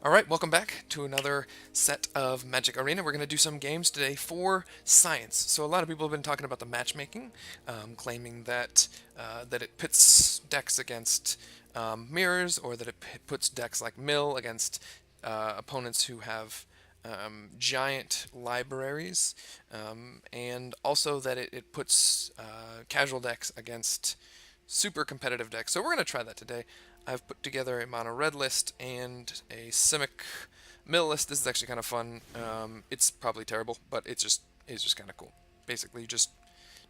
Alright, welcome back to another set of Magic Arena. We're going to do some games today for science. So a lot of people have been talking about the matchmaking, claiming that it pits decks against mirrors, or that it puts decks like Mill against opponents who have giant libraries, and also that it puts casual decks against super competitive decks. So we're going to try that today. I've put together a mono red list and a Simic Mill list. This is actually kind of fun. It's probably terrible, but it's just kind of cool. Basically, you just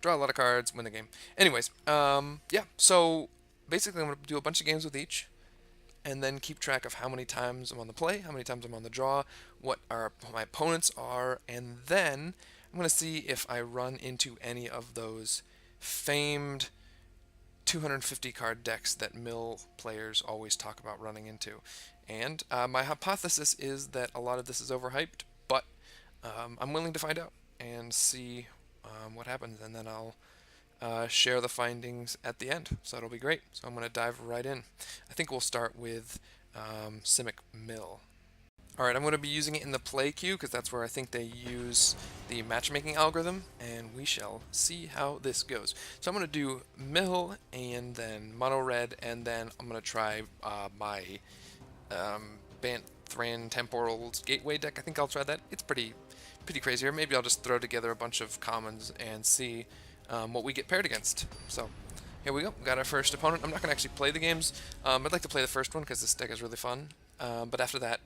draw a lot of cards, win the game. Anyways, yeah. So basically, I'm going to do a bunch of games with each, and then keep track of how many times I'm on the play, how many times I'm on the draw, what my opponents are, and then I'm going to see if I run into any of those famed 250 card decks that Mill players always talk about running into. And my hypothesis is that a lot of this is overhyped, but I'm willing to find out and see what happens, and then I'll share the findings at the end. So it'll be great. So I'm going to dive right in. I think we'll start with Simic Mill. Alright, I'm going to be using it in the play queue because that's where I think they use the matchmaking algorithm, and we shall see how this goes. So I'm going to do Mill and then Mono Red, and then I'm going to try my Banthran Temporal Gateway deck. I think I'll try that. It's pretty crazy here. Maybe I'll just throw together a bunch of commons and see what we get paired against. So here we go. We got our first opponent. I'm not going to actually play the games. I'd like to play the first one because this deck is really fun. But after that,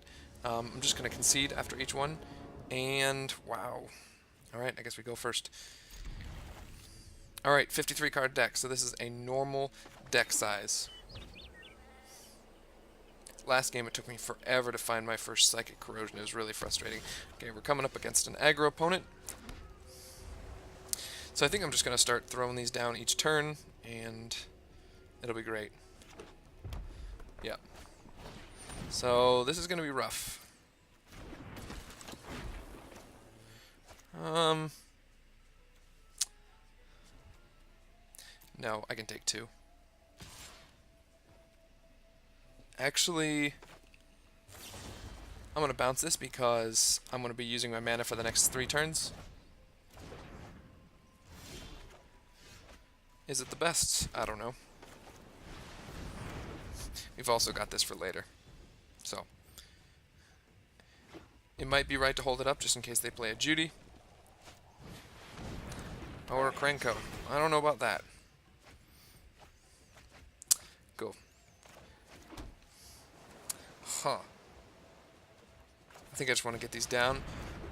I'm just going to concede after each one. And wow. Alright, I guess we go first. Alright, 53 card deck. So this is a normal deck size. Last game it took me forever to find my first Psychic Corrosion. It was really frustrating. Okay, we're coming up against an aggro opponent. So I think I'm just going to start throwing these down each turn, and it'll be great. Yep. So this is going to be rough. No, I can take two. Actually, I'm going to bounce this because I'm going to be using my mana for the next 3 turns. Is it the best? I don't know. We've also got this for later. So, it might be right to hold it up just in case they play a Judy. Or a Krenko. I don't know about that. Go. Huh. I think I just want to get these down.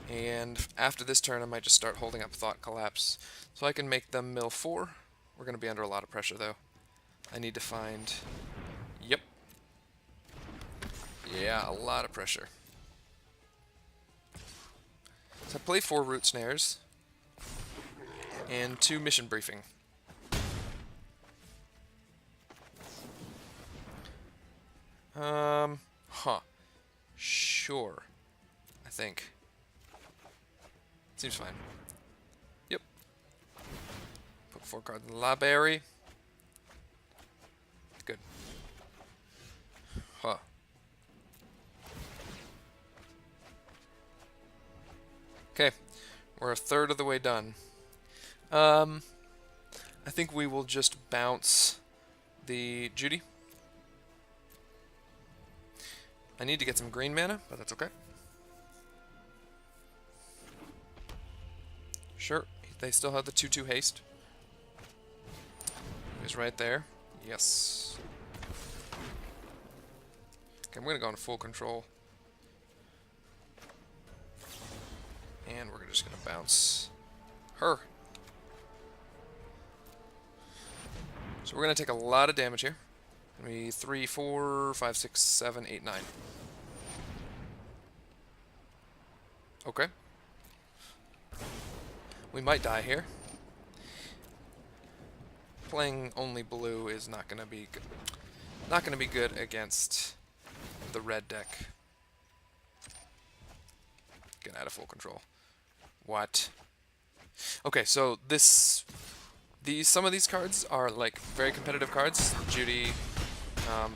And after this turn, I might just start holding up Thought Collapse. So I can make them mill 4. We're going to be under a lot of pressure, though. I need to find... Yep. Yeah, a lot of pressure. So I play 4 Root Snares. And 2 Mission Briefing. Huh. Sure. I think. Seems fine. Yep. Put 4 cards in the library. Good. Huh. Okay. We're a third of the way done. I think we will just bounce the Judy. I need to get some green mana, but that's okay. Sure, they still have the 2/2 haste. He's right there. Yes. Okay, I'm going to go into full control. And we're just going to bounce her. So we're going to take a lot of damage here. Maybe 3, 4, 5, 6, 7, 8, 9. Okay. We might die here. Playing only blue is not going to be good. Not going to be good against the red deck. Getting out of full control. What? Okay, so some of these cards are like very competitive cards. Judy,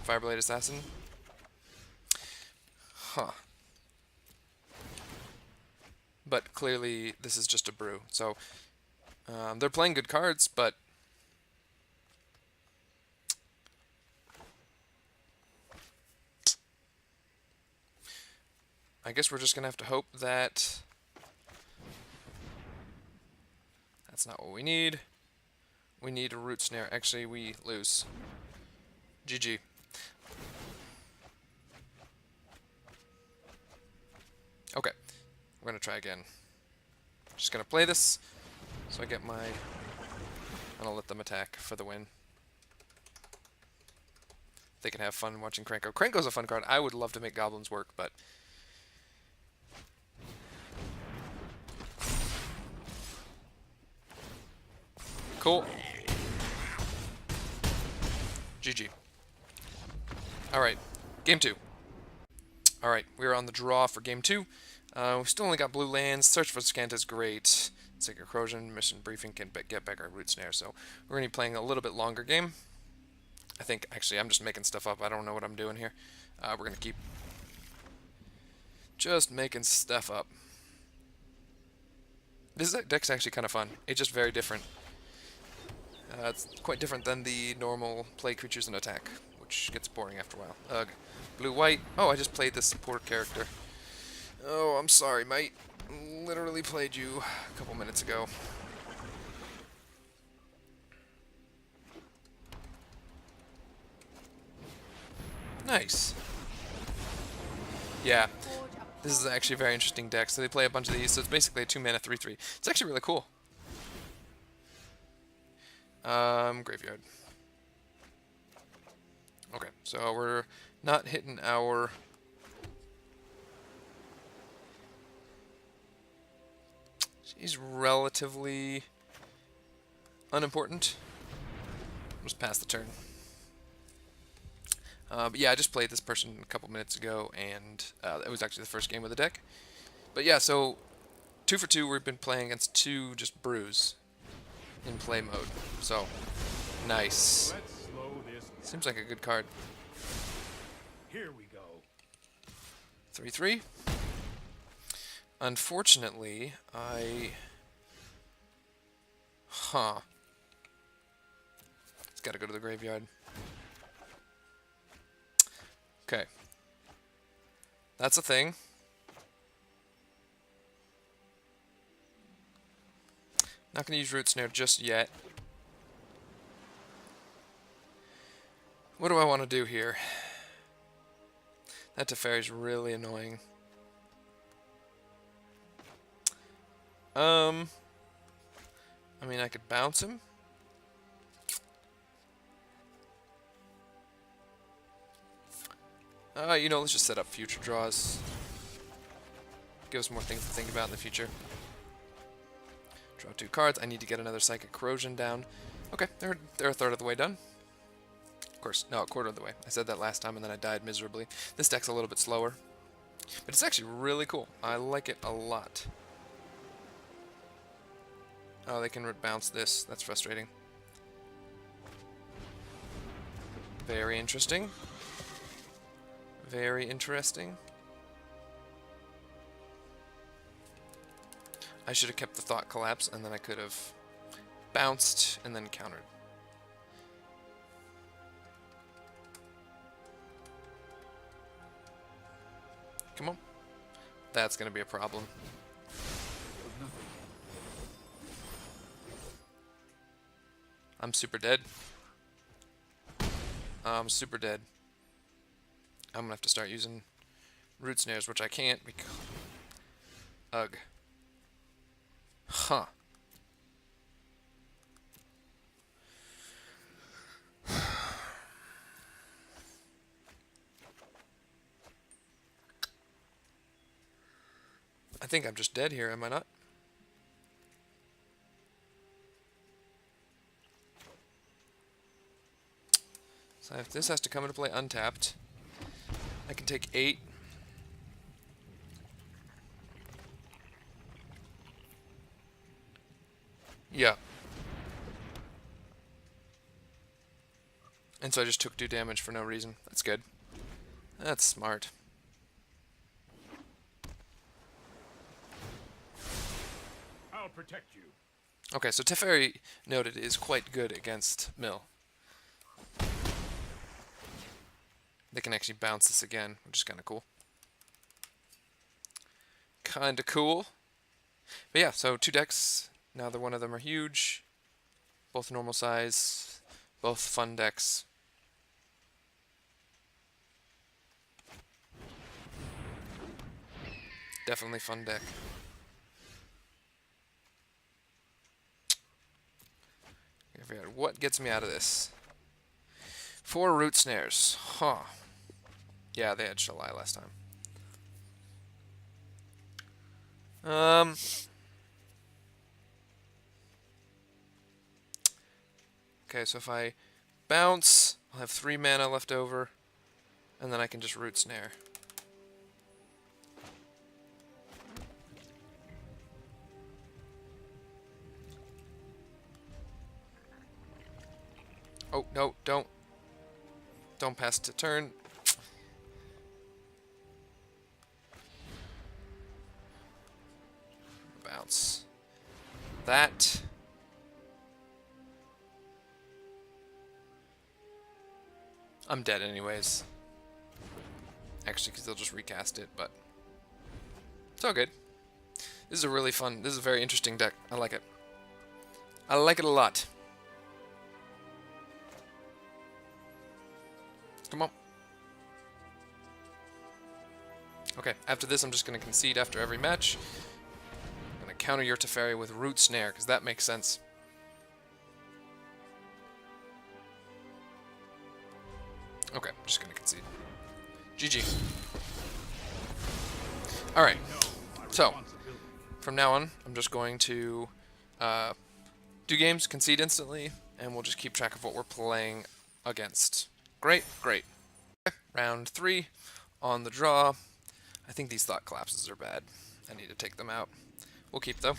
Fireblade Assassin. Huh. But clearly this is just a brew. So they're playing good cards, but I guess we're just going to have to hope that that's not what we need. We need a root snare. Actually, we lose. GG. Okay, we're going to try again. Just going to play this so I get my... and I'll let them attack for the win. They can have fun watching Krenko. Krenko's a fun card. I would love to make goblins work, but... Cool. GG. Alright, game 2. Alright, we're on the draw for game 2. We've still only got blue lands. Search for Scant is great. Sacred Corrosion, Mission Briefing can get back our Root Snare. So we're going to be playing a little bit longer game. I think, actually, I'm just making stuff up. I don't know what I'm doing here. We're going to keep just making stuff up. This deck's actually kind of fun. It's just very different. It's quite different than the normal play creatures and attack, which gets boring after a while. Ugh. Blue-white. Oh, I just played this support character. Oh, I'm sorry, mate. Literally played you a couple minutes ago. Nice. Yeah. This is actually a very interesting deck. So they play a bunch of these, so it's basically a 2-mana 3/3. It's actually really cool. Graveyard. Okay, so we're not hitting our... She's relatively unimportant. Just pass the turn. But yeah, I just played this person a couple minutes ago, and it was actually the first game of the deck. But yeah, so 2 for 2, we've been playing against 2 just brews in play mode. So, nice. Seems like a good card. Here we go. 3/3. Unfortunately, It's gotta go to the graveyard. Okay. That's a thing. Not gonna use Root Snare just yet. What do I want to do here? That Teferi's really annoying. I mean, I could bounce him. You know, let's just set up future draws. Give us more things to think about in the future. Draw 2 cards. I need to get another Psychic Corrosion down. Okay, they're a third of the way done. Of course, no, a quarter of the way. I said that last time and then I died miserably. This deck's a little bit slower. But it's actually really cool. I like it a lot. Oh, they can bounce this. That's frustrating. Very interesting. Very interesting. I should have kept the Thought Collapse, and then I could have bounced and then countered. Come on. That's going to be a problem. I'm super dead. I'm super dead. I'm gonna have to start using Root Snares, which I can't because... Ugh. Huh. I think I'm just dead here, am I not? So if this has to come into play untapped, I can take 8. Yeah. And so I just took 2 damage for no reason. That's good. That's smart. protect you. Okay, so Teferi, noted, is quite good against Mill. They can actually bounce this again, which is kind of cool. Kind of cool. But yeah, so 2 decks. Neither one of them are huge. Both normal size. Both fun decks. Definitely fun deck. I forgot what gets me out of this. 4 root snares. Huh. Yeah, they had Shalai last time. Okay, so if I bounce, I'll have 3 mana left over, and then I can just root snare. Oh, no, don't. Don't pass to turn. Bounce. That. I'm dead anyways. Actually, because they'll just recast it, but it's all good. This is a really fun, this is a very interesting deck. I like it. I like it a lot. Come on. Okay, after this I'm just going to concede after every match. I'm going to counter your Teferi with Root Snare, because that makes sense. Okay, I'm just going to concede. GG. Alright, so from now on I'm just going to do games, concede instantly, and we'll just keep track of what we're playing against. Great, great. Okay, round 3 on the draw. I think these thought collapses are bad. I need to take them out. We'll keep though.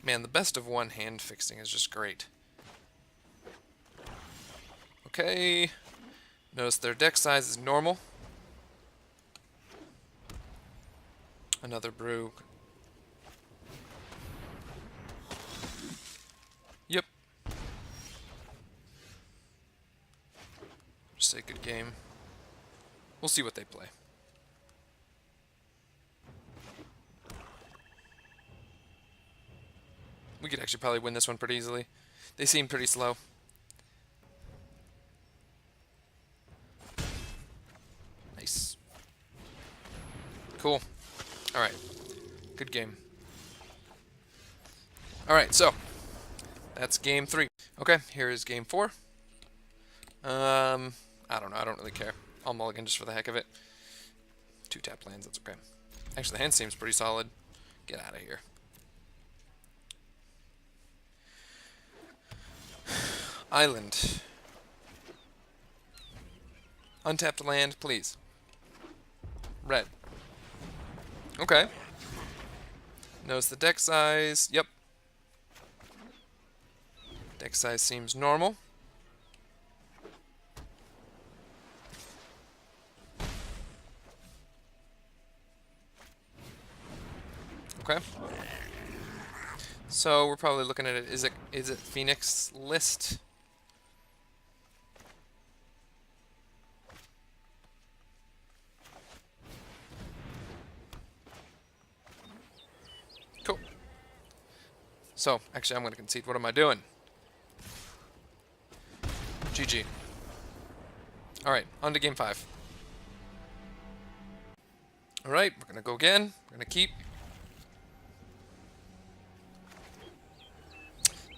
Man, the best of 1 hand fixing is just great. Okay. Notice their deck size is normal. Another brew. Yep. Just say good game. We'll see what they play. We could actually probably win this one pretty easily. They seem pretty slow. Nice. Cool. Alright. Good game. Alright, so that's game 3. Okay, here is game 4. I don't know, I don't really care. I'll mulligan just for the heck of it. 2 tap lands, that's okay. Actually, the hand seems pretty solid. Get out of here. Island. Untapped land, please. Red. Okay. Notice the deck size. Yep. Deck size seems normal. Okay. So we're probably looking at it. Is it Phoenix list? Cool. So actually, I'm going to concede. What am I doing? GG. All right, on to game 5. All right, we're going to go again. We're going to keep.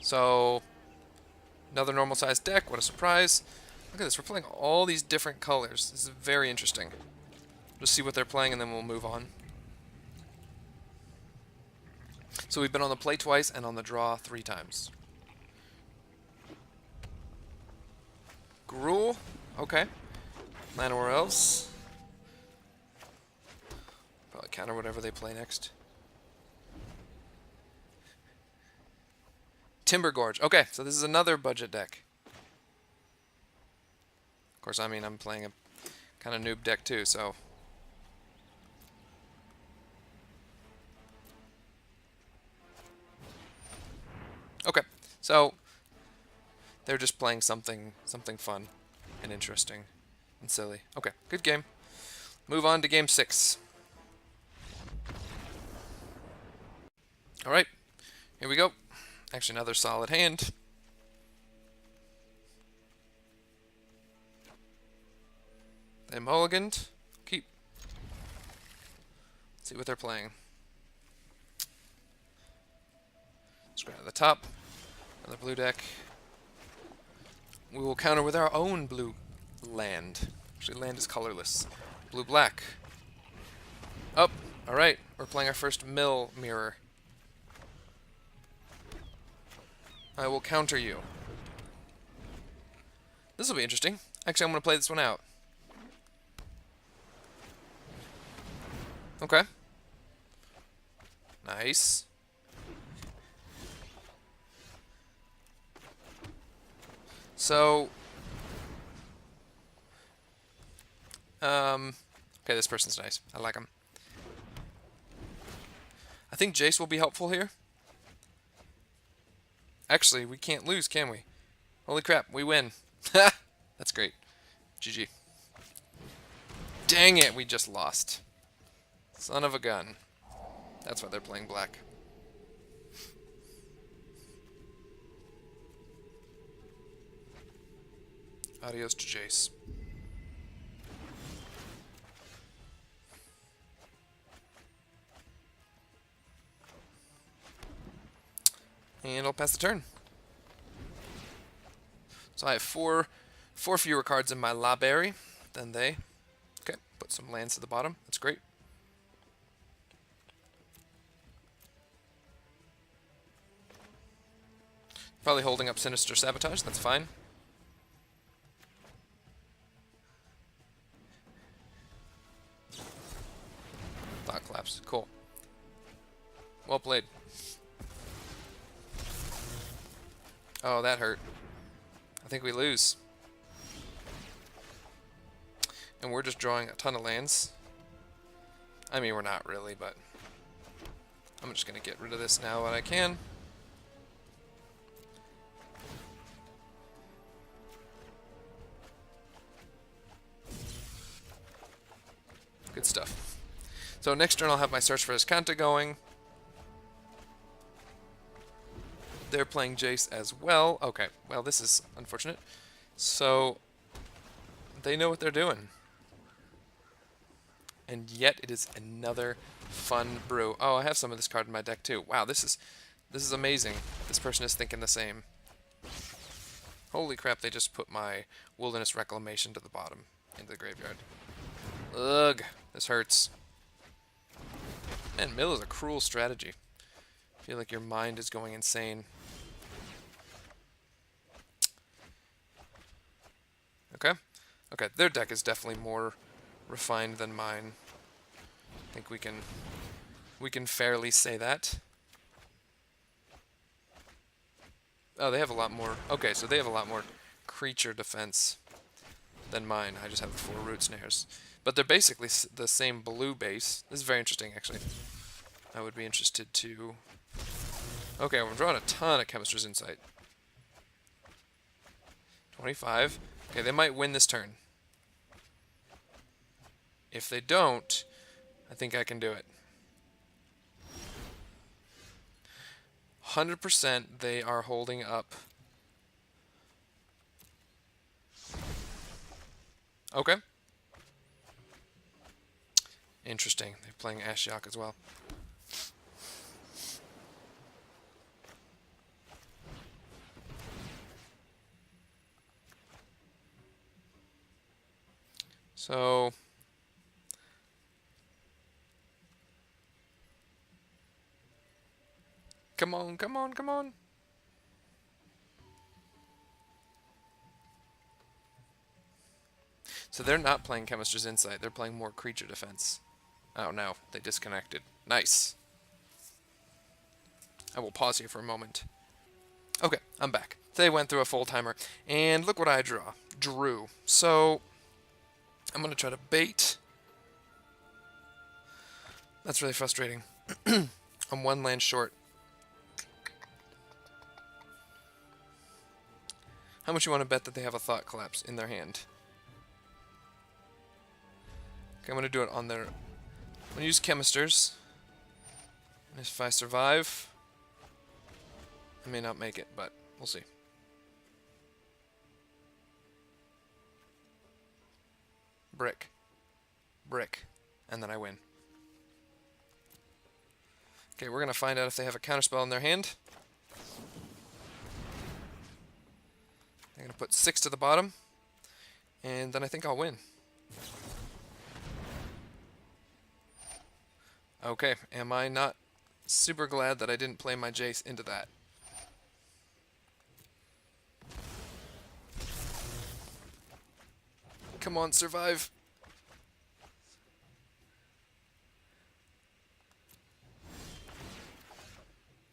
So, another normal sized deck. What a surprise. Look at this. We're playing all these different colors. This is very interesting. Just see what they're playing and then we'll move on. So we've been on the play twice and on the draw 3 times. Gruul. Okay. Llanowar Elves. Probably counter whatever they play next. Timber Gorge. Okay, so this is another budget deck. Of course, I mean, I'm playing a kind of noob deck too, so... So they're just playing something fun and interesting and silly. Okay, good game. Move on to game 6. All right, here we go. Actually, another solid hand. They mulliganed. Keep. Let's see what they're playing. Let's go to the top. Another blue deck. We will counter with our own blue land. Actually, land is colorless. Blue-black. Oh, alright. We're playing our first mill mirror. I will counter you. This will be interesting. Actually, I'm going to play this one out. Okay. Nice. So, okay, this person's nice. I like him. I think Jace will be helpful here. Actually, we can't lose, can we? Holy crap, we win. That's great. GG. Dang it, we just lost. Son of a gun. That's why they're playing black. Adios to Jace. And I'll pass the turn. So I have four fewer cards in my library than they. Okay, put some lands to the bottom. That's great. Probably holding up Sinister Sabotage. That's fine. Thought Collapse. Cool. Well played. Oh, that hurt. I think we lose. And we're just drawing a ton of lands. I mean, we're not really, but I'm just going to get rid of this now when I can. Good stuff. So next turn I'll have my Search for Escanta going. They're playing Jace as well. Okay, well this is unfortunate. So they know what they're doing. And yet it is another fun brew. Oh, I have some of this card in my deck too. Wow, this is amazing. This person is thinking the same. Holy crap, they just put my Wilderness Reclamation to the bottom into the graveyard. Ugh, this hurts. Man, mill is a cruel strategy. I feel like your mind is going insane. Okay. Okay, their deck is definitely more refined than mine. I think we can fairly say that. Oh, they have a lot more. Okay, so they have a lot more creature defense than mine. I just have the 4 root snares. But they're basically the same blue base. This is very interesting, actually. I would be interested to... Okay, we're drawing a ton of Chemist's Insight. 25. Okay, they might win this turn. If they don't, I think I can do it. 100% they are holding up. Okay. Interesting. They're playing Ashiok as well. So... Come on, come on, come on. So they're not playing Chemist's Insight. They're playing more creature defense. Oh no, they disconnected. Nice. I will pause here for a moment. Okay, I'm back. They went through a full timer. And look what I drew. So I'm going to try to bait. That's really frustrating. I'm 1 land short. How much you want to bet that they have a Thought Collapse in their hand? Okay, I'm going to do it on their... I'm going to use Chemisters. And if I survive, I may not make it, but we'll see. Brick. Brick. And then I win. Okay, we're going to find out if they have a counterspell in their hand. I'm going to put 6 to the bottom, and then I think I'll win. Okay, am I not super glad that I didn't play my Jace into that? Come on, survive.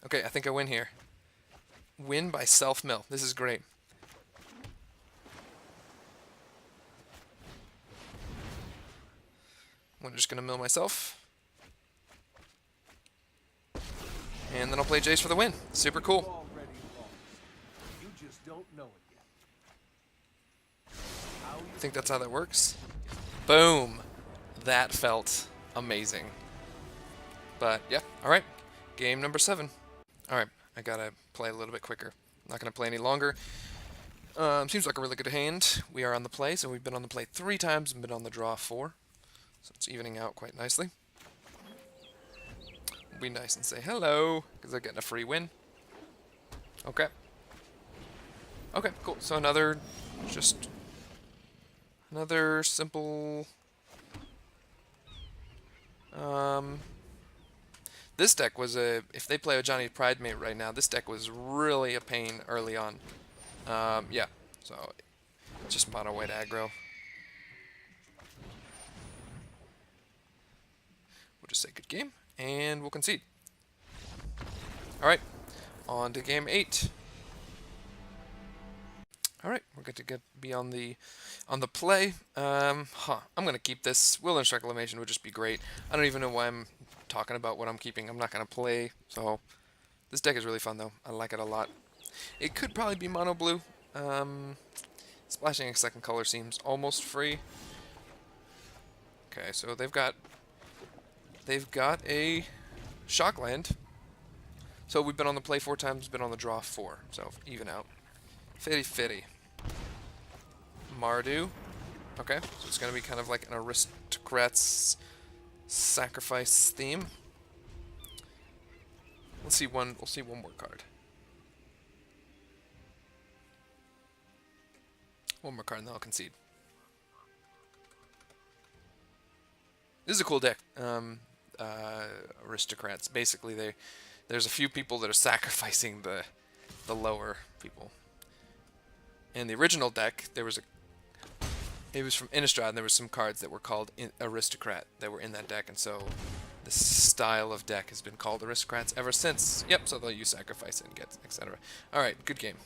Okay, I think I win here. Win by self-mill. This is great. I'm just going to mill myself. And then I'll play Jace for the win. Super cool. You just don't know it yet. I think that's how that works. Boom. That felt amazing. But yeah, alright. Game number 7. Alright, I gotta play a little bit quicker. I'm not gonna play any longer. Seems like a really good hand. We are on the play, so we've been on the play 3 times and been on the draw 4. So it's evening out quite nicely. We'll be nice and say hello, because they're getting a free win. Okay. Okay, cool. So another simple... This deck was if they play a Johnny Pridemate right now, this deck was really a pain early on. Yeah, so just mono white aggro. We'll just say good game, and we'll concede. Alright, on to game 8. Alright, we're good to be on the play. I'm gonna keep this. Wilderness Reclamation would just be great. I don't even know why I'm talking about what I'm keeping. I'm not gonna play, so this deck is really fun though. I like it a lot. It could probably be mono blue. Splashing a second color seems almost free. Okay, so they've got a Shockland. So we've been on the play 4 times, been on the draw 4. So even out. Fitty. Mardu. Okay, so it's gonna be kind of like an aristocrat's sacrifice theme. We'll see one more card. One more card and then I'll concede. This is a cool deck. Aristocrats. Basically, there's a few people that are sacrificing the lower people. In the original deck, it was from Innistrad, and there was some cards that were called Aristocrat that were in that deck, and so this style of deck has been called Aristocrats ever since. Yep, so they'll use sacrifice and get etc. Alright, good game.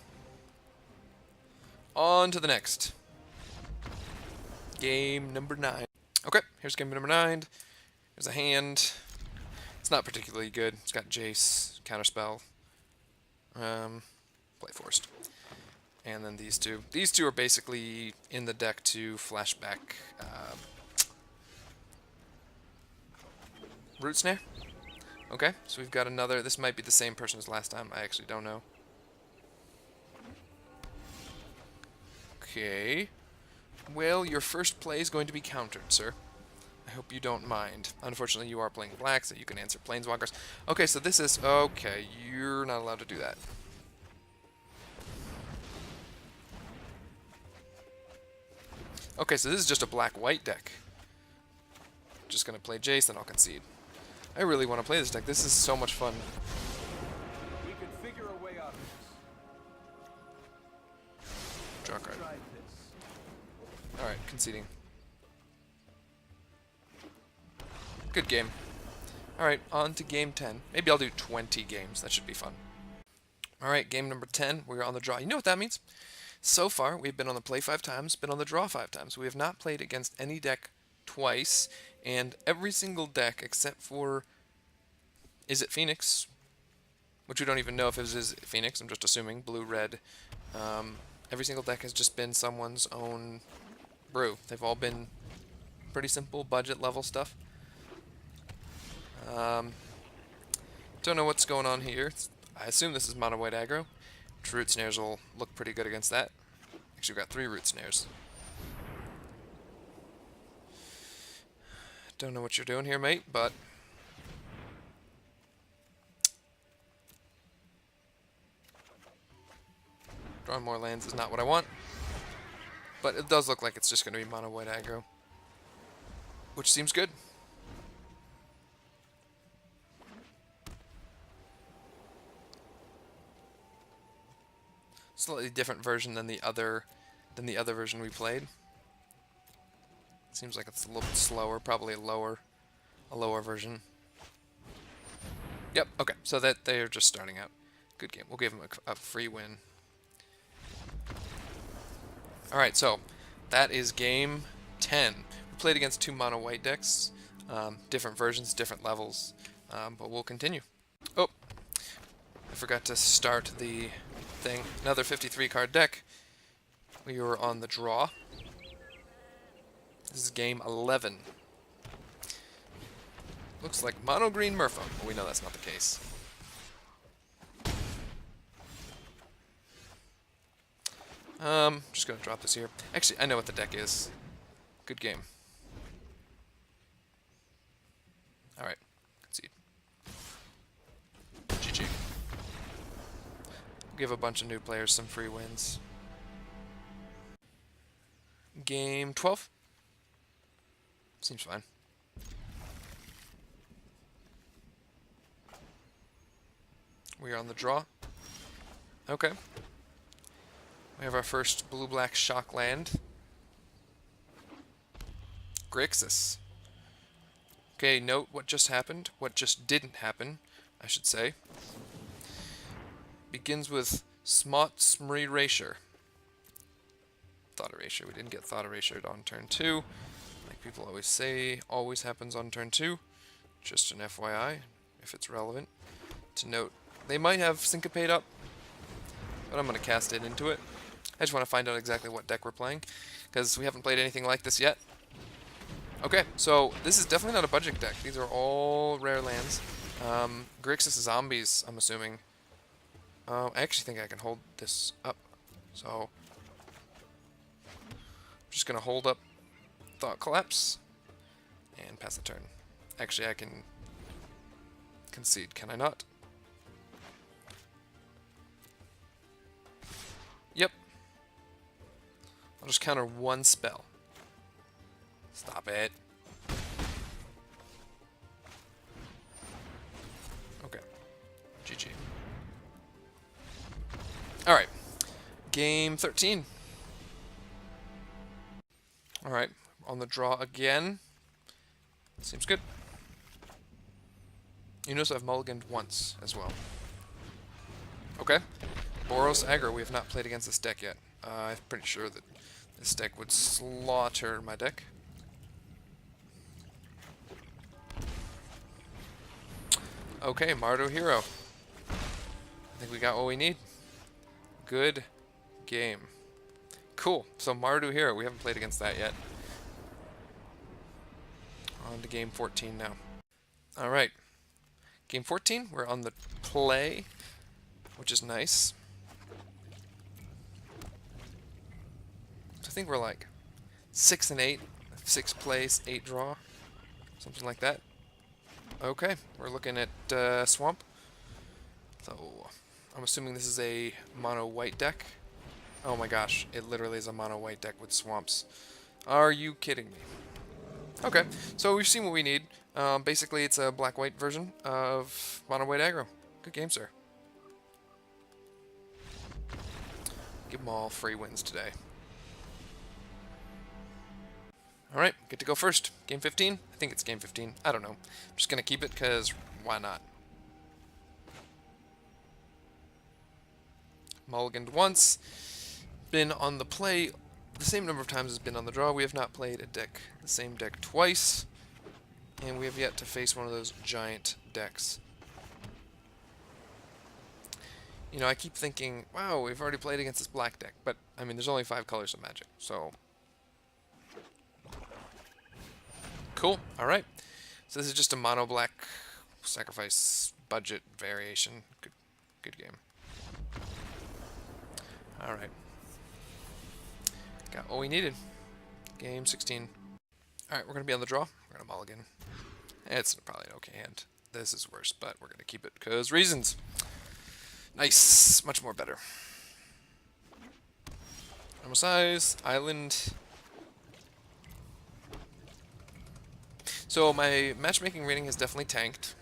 On to the next. Game number 9. Okay, here's game number 9. There's a hand. It's not particularly good. It's got Jace, Counterspell, Play Forced. And then these two. These two are basically in the deck to flashback Root Snare. Okay, so we've got another. This might be the same person as last time. I actually don't know. Okay. Well, your first play is going to be countered, sir. I hope you don't mind. Unfortunately, you are playing black, so you can answer Planeswalkers. Okay, so this is... Okay, you're not allowed to do that. Okay, so this is just a black-white deck. Just gonna play Jace, and I'll concede. I really want to play this deck. This is so much fun. We can figure a way out of this. Draw a card. Try this. Alright, conceding. Good game. Alright, on to game 10. Maybe I'll do 20 games. That should be fun. Alright, game number 10. We're on the draw. You know what that means? So far, we've been on the play 5 times, been on the draw 5 times. We have not played against any deck twice, and every single deck except for... Is it Phoenix? Which we don't even know if it is Phoenix. I'm just assuming. Blue, red. Every single deck has just been someone's own brew. They've all been pretty simple budget level stuff. Don't know what's going on here. I assume this is mono white aggro, which root snares will look pretty good against that. Actually, we've got 3 root snares. Don't know what you're doing here, mate, but drawing more lands is not what I want. But it does look like it's just going to be mono white aggro, which seems good. Slightly different version than the other version we played. Seems like it's a little bit slower, probably a lower version. Yep, okay, so that they're just starting out. Good game. We'll give them a free win. Alright, so that is game 10. We played against 2 mono white decks, different versions, different levels, but we'll continue. Oh, I forgot to start the thing. Another 53 card deck. We were on the draw. This is game 11. Looks like mono green Murpha, but we know that's not the case. Just gonna drop this here. Actually, I know what the deck is. Good game. Alright, concede. GG. Give a bunch of new players some free wins. Game 12. Seems fine. We are on the draw. Okay. We have our first blue-black shock land. Grixis. Okay, note what just happened. What just didn't happen, I should say. Begins with Smot Smree Erasure. Thought Erasure. We didn't get Thought Erasure on turn 2. Like people always say, always happens on turn 2. Just an FYI, if it's relevant. To note, they might have Syncopate up, but I'm going to cast it into it. I just want to find out exactly what deck we're playing, because we haven't played anything like this yet. Okay, so this is definitely not a budget deck. These are all rare lands. Grixis Zombies, I'm assuming. I actually think I can hold this up. So, I'm just going to hold up Thought Collapse and pass the turn. Actually, I can concede, can I not? Yep. I'll just counter 1 spell. Stop it. Okay. GG. Alright. Game 13. Alright. On the draw again. Seems good. You notice I've mulliganed once as well. Okay. Boros aggro. We have not played against this deck yet. I'm pretty sure that this deck would slaughter my deck. Okay, Mardu Hero. I think we got what we need. Good game. Cool. So Mardu Hero, we haven't played against that yet. On to game 14 now. Alright. Game 14, we're on the play, which is nice. So I think we're like 6 and 8, 6 plays, 8 draw, something like that. Okay, we're looking at Swamp. So I'm assuming this is a mono white deck. Oh my gosh, it literally is a mono white deck with swamps. Are you kidding me? Okay, so we've seen what we need. Basically, it's a black-white version of mono white aggro. Good game, sir. Give them all free wins today. Alright, get to go first. Game 15? I think it's game 15. I don't know. I'm just going to keep it because why not? Mulliganed once. Been on the play the same number of times as been on the draw. We have not played the same deck twice. And we have yet to face one of those giant decks. You know, I keep thinking, wow, we've already played against this black deck, but I mean, there's only 5 colors of Magic, so cool. All right, so this is just a mono black sacrifice budget variation. Good game. All right, got what we needed. Game 16. All right, we're gonna be on the draw. We're gonna mulligan. It's probably an okay hand. This is worse, but we're gonna keep it because reasons. Nice, much more better. Normal size, island. So my matchmaking rating has definitely tanked,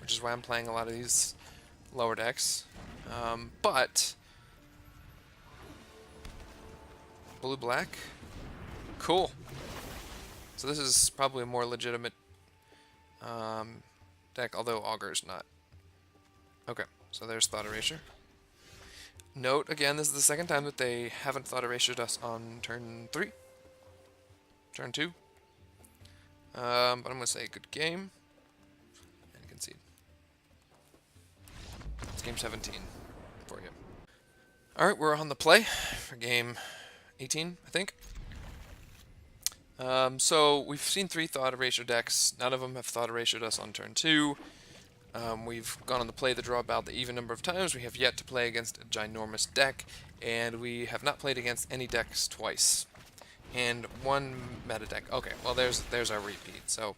which is why I'm playing a lot of these lower decks. But blue-black, cool. So this is probably a more legitimate deck, although Augur's not. Okay, so there's Thought Erasure. Note, again, this is the second time that they haven't Thought Erasered us on turn 3. Turn 2. But I'm going to say good game. And concede. It's game 17 for you. Alright, we're on the play for game 18, I think. So we've seen 3 Thought Erasure decks. None of them have Thought Erasered us on turn 2. We've gone on the play the draw about the even number of times. We have yet to play against a ginormous deck, and we have not played against any decks twice. And 1 meta deck. Okay, well there's our repeat. So,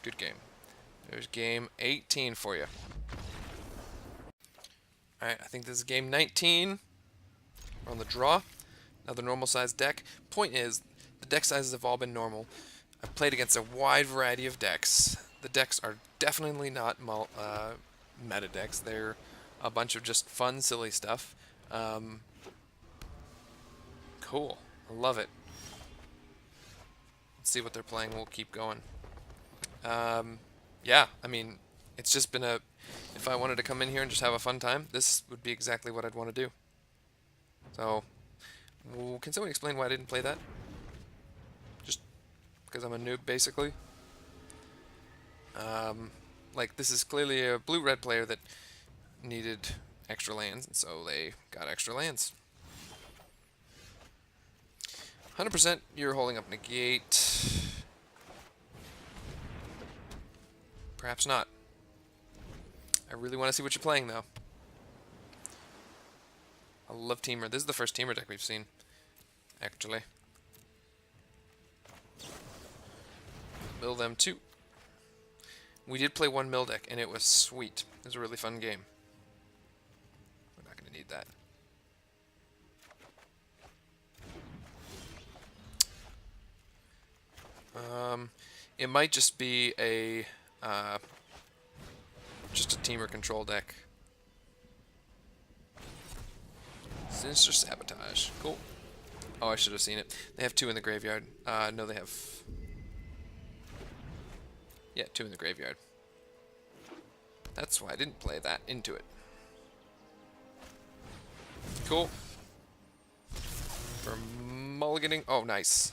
good game. There's game 18 for you. Alright, I think this is game 19. We're on the draw. Another normal sized deck. Point is, the deck sizes have all been normal. I've played against a wide variety of decks. The decks are definitely not meta decks. They're a bunch of just fun, silly stuff. Cool. I love it. Let's see what they're playing. We'll keep going. Yeah, I mean, it's just been a... If I wanted to come in here and just have a fun time, this would be exactly what I'd want to do. So, can someone explain why I didn't play that? Just because I'm a noob, basically? Like, this is clearly a blue-red player that needed extra lands, and so they got extra lands. 100% you're holding up negate. Perhaps not. I really want to see what you're playing, though. I love Teamer. This is the first Teamer deck we've seen, actually. Mill them 2. We did play 1 mill deck, and it was sweet. It was a really fun game. We're not going to need that. It might just be a Teamer control deck. Sinister Sabotage. Cool. Oh, I should have seen it. They have 2 in the graveyard. No, they have... Yeah, 2 in the graveyard. That's why I didn't play that into it. Cool. For mulliganing... Oh, nice.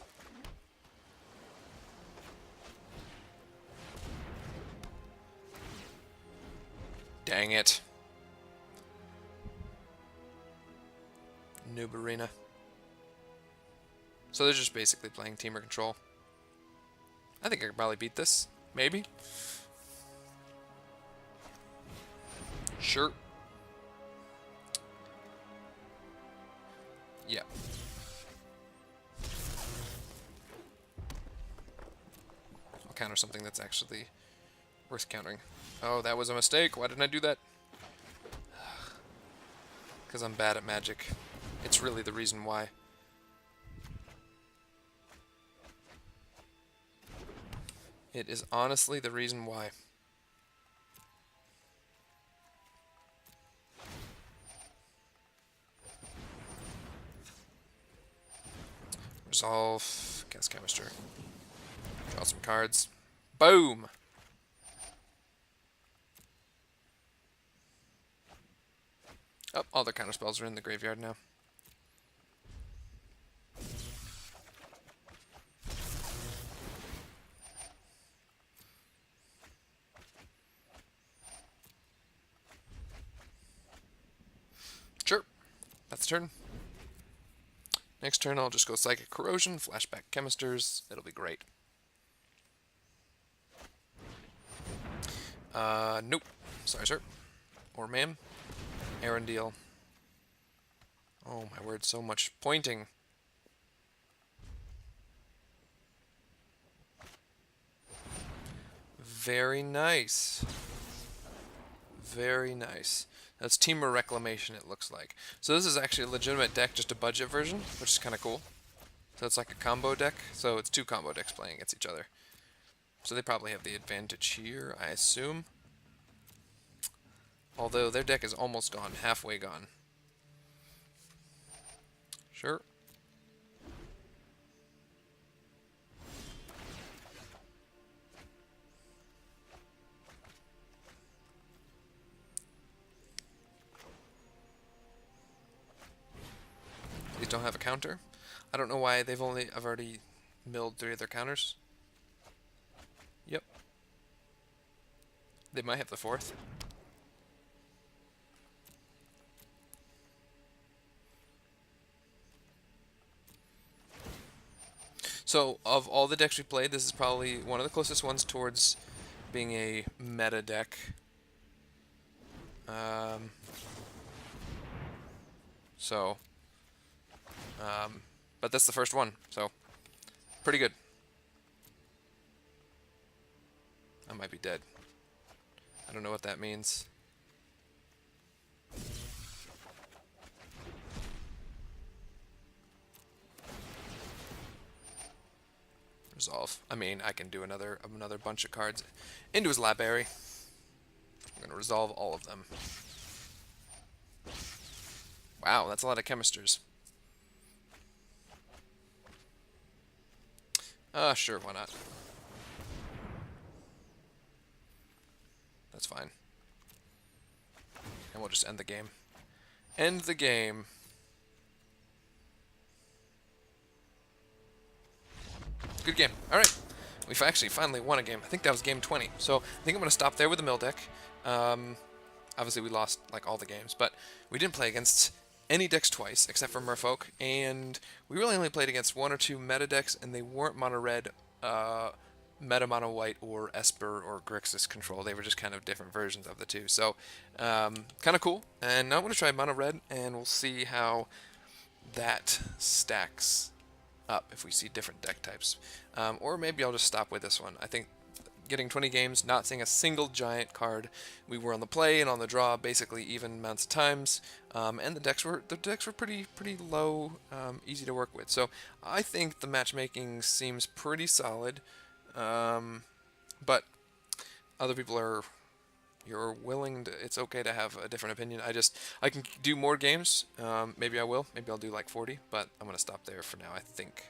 Dang it. Noob Arena. So they're just basically playing Teamer Control. I think I could probably beat this. Maybe. Sure. Yeah. I'll counter something that's actually worth countering. Oh, that was a mistake. Why didn't I do that? Because I'm bad at Magic. It's really the reason why. It is honestly the reason why. Resolve. Gas Canister. Draw some cards. Boom! Oh, all their counter spells are in the graveyard now. the turn. Next turn, I'll just go Psychic Corrosion, Flashback Chemisters. It'll be great. Nope. Sorry, sir. Or ma'am. Arendelle. Oh, my word, so much pointing. Very nice. Very nice. That's Teamer Reclamation, it looks like. So this is actually a legitimate deck, just a budget version, which is kind of cool. So it's like a combo deck. So it's two combo decks playing against each other. So they probably have the advantage here, I assume. Although their deck is almost gone, halfway gone. Sure. These don't have a counter. I don't know why I've already milled 3 of their counters. Yep. They might have the 4th. So, of all the decks we played, this is probably one of the closest ones towards being a meta deck. So, but that's the first one, so pretty good. I might be dead. I don't know what that means. Resolve. I mean, I can do another bunch of cards into his library. I'm gonna resolve all of them. Wow, that's a lot of chemisters. Sure, why not? That's fine. And we'll just end the game. End the game. Good game. Alright. We've actually finally won a game. I think that was game 20. So I think I'm going to stop there with the mill deck. Obviously we lost like all the games, but we didn't play against any decks twice except for Merfolk, and we really only played against 1 or 2 meta decks, and they weren't mono red, meta mono white, or Esper or Grixis control. They were just kind of different versions of the two. So kind of cool. And now I'm going to try mono red, and we'll see how that stacks up if we see different deck types. Or maybe I'll just stop with this one. I think getting 20 games, not seeing a single giant card. We were on the play and on the draw basically even amounts of times, and the decks were pretty low, easy to work with. So I think the matchmaking seems pretty solid, but other people are. You're willing to. It's okay to have a different opinion. I can do more games. Maybe I will. Maybe I'll do like 40, but I'm gonna stop there for now, I think.